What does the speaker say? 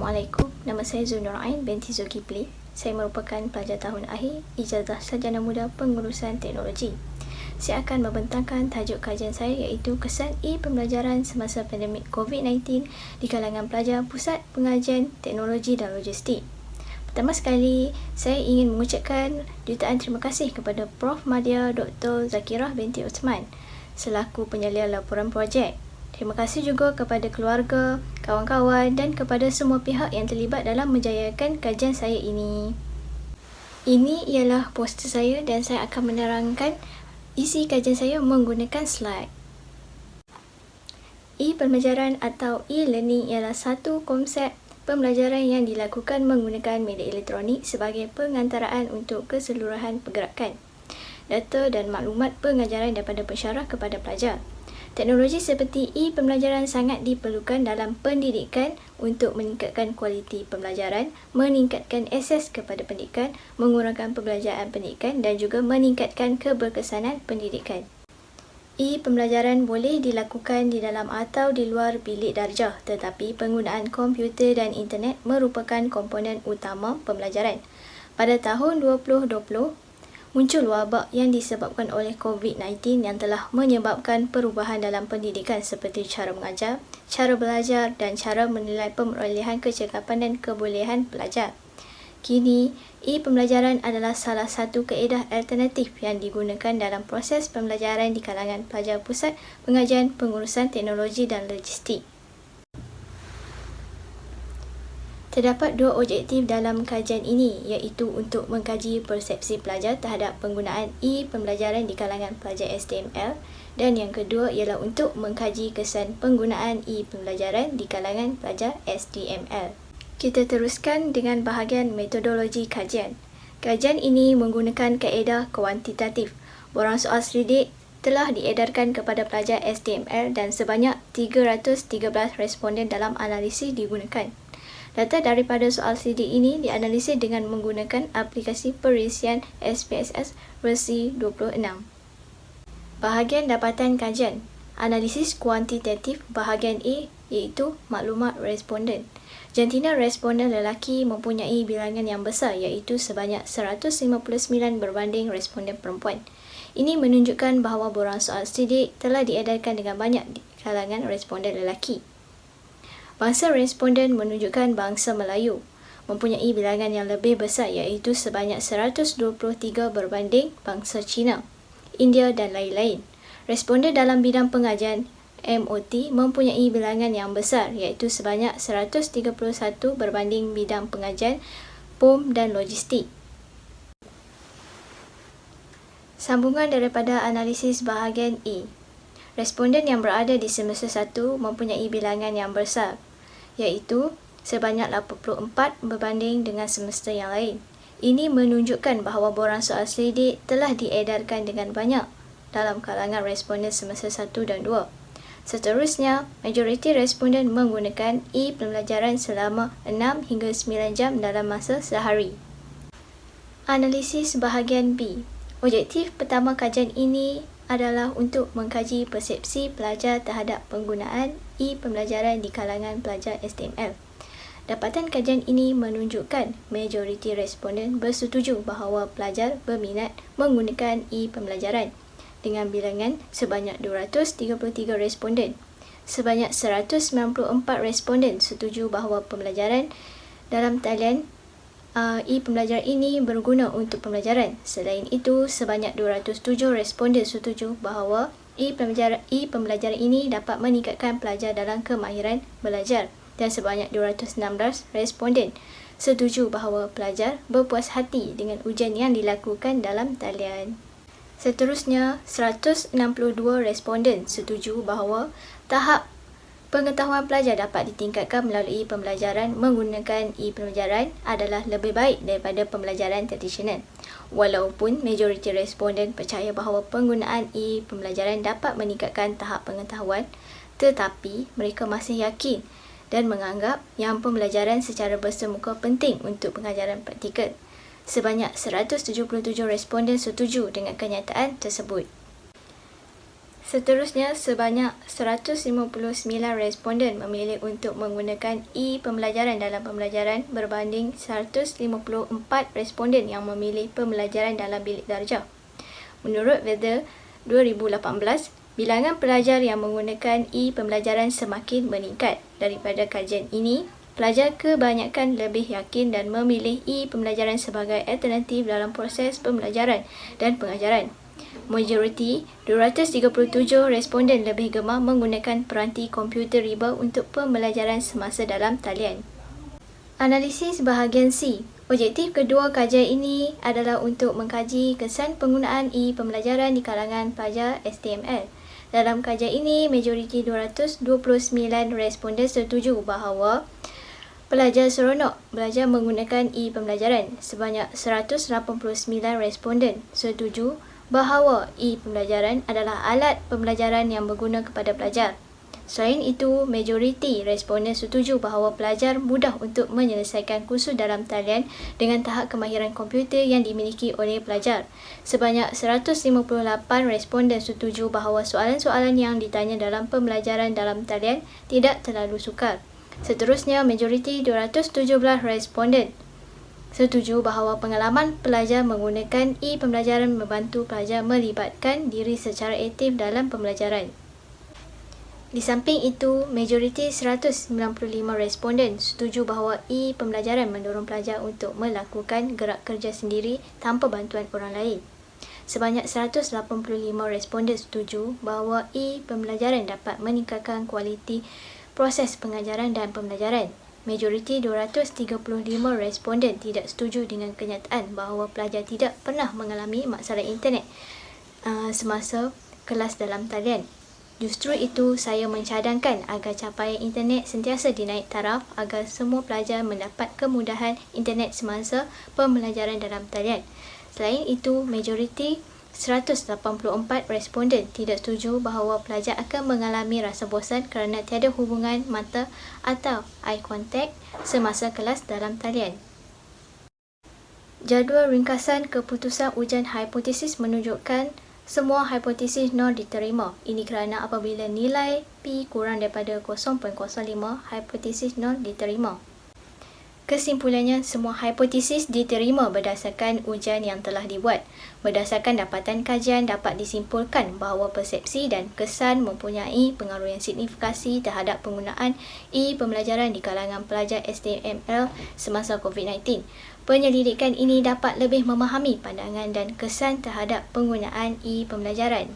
Assalamualaikum, nama saya Zulnur Ain binti Zulkifli. Saya merupakan pelajar tahun akhir Ijazah Sarjana Muda Pengurusan Teknologi. Saya akan membentangkan tajuk kajian saya iaitu kesan e-pembelajaran semasa pandemik COVID-19 di kalangan pelajar Pusat Pengajian Teknologi dan Logistik. Pertama sekali, saya ingin mengucapkan jutaan terima kasih kepada Prof. Madya Dr. Zakirah binti Uthman selaku penyalin laporan projek. Terima kasih juga kepada keluarga, kawan-kawan dan kepada semua pihak yang terlibat dalam menjayakan kajian saya ini. Ini ialah poster saya dan saya akan menerangkan isi kajian saya menggunakan slide. E-pembelajaran atau e-learning ialah satu konsep pembelajaran yang dilakukan menggunakan media elektronik sebagai pengantaraan untuk keseluruhan pergerakan data dan maklumat pengajaran daripada pensyarah kepada pelajar. Teknologi seperti e-pembelajaran sangat diperlukan dalam pendidikan untuk meningkatkan kualiti pembelajaran, meningkatkan akses kepada pendidikan, mengurangkan pembelajaran pendidikan dan juga meningkatkan keberkesanan pendidikan. E-pembelajaran boleh dilakukan di dalam atau di luar bilik darjah, tetapi penggunaan komputer dan internet merupakan komponen utama pembelajaran. Pada tahun 2020, muncul wabak yang disebabkan oleh COVID-19 yang telah menyebabkan perubahan dalam pendidikan seperti cara mengajar, cara belajar dan cara menilai pemerolehan kecekapan dan kebolehan pelajar. Kini, e-pembelajaran adalah salah satu kaedah alternatif yang digunakan dalam proses pembelajaran di kalangan pelajar Pusat Pengajian Pengurusan Teknologi dan Logistik. Terdapat dua objektif dalam kajian ini iaitu untuk mengkaji persepsi pelajar terhadap penggunaan e-pembelajaran di kalangan pelajar STML dan yang kedua ialah untuk mengkaji kesan penggunaan e-pembelajaran di kalangan pelajar STML. Kita teruskan dengan bahagian metodologi kajian. Kajian ini menggunakan kaedah kuantitatif. Borang soal selidik telah diedarkan kepada pelajar STML dan sebanyak 313 responden dalam analisis digunakan. Data daripada soal selidik ini dianalisis dengan menggunakan aplikasi perisian SPSS versi 26. Bahagian dapatan kajian. Analisis kuantitatif bahagian A iaitu maklumat responden. Jantina responden lelaki mempunyai bilangan yang besar iaitu sebanyak 159 berbanding responden perempuan. Ini menunjukkan bahawa borang soal selidik telah diedarkan dengan banyak di kalangan responden lelaki. Bangsa responden menunjukkan bangsa Melayu mempunyai bilangan yang lebih besar iaitu sebanyak 123 berbanding bangsa Cina, India dan lain-lain. Responden dalam bidang pengajian MOT mempunyai bilangan yang besar iaitu sebanyak 131 berbanding bidang pengajian POM dan logistik. Sambungan daripada analisis bahagian E. Responden yang berada di semester 1 mempunyai bilangan yang besar iaitu sebanyak 84 berbanding dengan semester yang lain. Ini menunjukkan bahawa borang soal selidik telah diedarkan dengan banyak dalam kalangan responden semester 1 dan 2. Seterusnya, majoriti responden menggunakan e-pembelajaran selama 6 hingga 9 jam dalam masa sehari. Analisis bahagian B. Objektif pertama kajian ini adalah untuk mengkaji persepsi pelajar terhadap penggunaan e-pembelajaran di kalangan pelajar STML. Dapatan kajian ini menunjukkan majoriti responden bersetuju bahawa pelajar berminat menggunakan e-pembelajaran dengan bilangan sebanyak 233 responden. Sebanyak 194 responden setuju bahawa pembelajaran dalam talian e-pembelajaran ini berguna untuk pembelajaran. Selain itu, sebanyak 207 responden setuju bahawa e-pembelajaran ini dapat meningkatkan pelajar dalam kemahiran belajar dan sebanyak 216 responden setuju bahawa pelajar berpuas hati dengan ujian yang dilakukan dalam talian. Seterusnya, 162 responden setuju bahawa tahap pengetahuan pelajar dapat ditingkatkan melalui pembelajaran menggunakan e-pembelajaran adalah lebih baik daripada pembelajaran tradisional. Walaupun majoriti responden percaya bahawa penggunaan e-pembelajaran dapat meningkatkan tahap pengetahuan, tetapi mereka masih yakin dan menganggap yang pembelajaran secara bersemuka penting untuk pengajaran praktikal. Sebanyak 177 responden setuju dengan kenyataan tersebut. Seterusnya, sebanyak 159 responden memilih untuk menggunakan e-pembelajaran dalam pembelajaran berbanding 154 responden yang memilih pembelajaran dalam bilik darjah. Menurut Weather 2018, bilangan pelajar yang menggunakan e-pembelajaran semakin meningkat. Daripada kajian ini, pelajar kebanyakan lebih yakin dan memilih e-pembelajaran sebagai alternatif dalam proses pembelajaran dan pengajaran. Majoriti 237 responden lebih gemar menggunakan peranti komputer riba untuk pembelajaran semasa dalam talian. Analisis bahagian C. Objektif kedua kajian ini adalah untuk mengkaji kesan penggunaan e-pembelajaran di kalangan pelajar STML. Dalam kajian ini, majoriti 229 responden setuju bahawa pelajar seronok belajar menggunakan e-pembelajaran. Sebanyak 189 responden setuju bahawa e-pembelajaran adalah alat pembelajaran yang berguna kepada pelajar. Selain itu, majoriti responden setuju bahawa pelajar mudah untuk menyelesaikan kursus dalam talian dengan tahap kemahiran komputer yang dimiliki oleh pelajar. Sebanyak 158 responden setuju bahawa soalan-soalan yang ditanya dalam pembelajaran dalam talian tidak terlalu sukar. Seterusnya, majoriti 217 responden setuju bahawa pengalaman pelajar menggunakan e-pembelajaran membantu pelajar melibatkan diri secara aktif dalam pembelajaran. Di samping itu, majoriti 195 responden setuju bahawa e-pembelajaran mendorong pelajar untuk melakukan gerak kerja sendiri tanpa bantuan orang lain. Sebanyak 185 responden setuju bahawa e-pembelajaran dapat meningkatkan kualiti proses pengajaran dan pembelajaran. Majoriti 235 responden tidak setuju dengan kenyataan bahawa pelajar tidak pernah mengalami masalah internet semasa kelas dalam talian. Justru itu, saya mencadangkan agar capaian internet sentiasa dinaik taraf agar semua pelajar mendapat kemudahan internet semasa pembelajaran dalam talian. Selain itu, majoriti 184 responden tidak setuju bahawa pelajar akan mengalami rasa bosan kerana tiada hubungan mata atau eye contact semasa kelas dalam talian. Jadual ringkasan keputusan ujian hipotesis menunjukkan semua hipotesis non diterima. Ini kerana apabila nilai P kurang daripada 0.05, hipotesis non diterima. Kesimpulannya, semua hipotesis diterima berdasarkan ujian yang telah dibuat. Berdasarkan dapatan kajian, dapat disimpulkan bahawa persepsi dan kesan mempunyai pengaruh yang signifikasi terhadap penggunaan e-pembelajaran di kalangan pelajar STML semasa COVID-19. Penyelidikan ini dapat lebih memahami pandangan dan kesan terhadap penggunaan e-pembelajaran.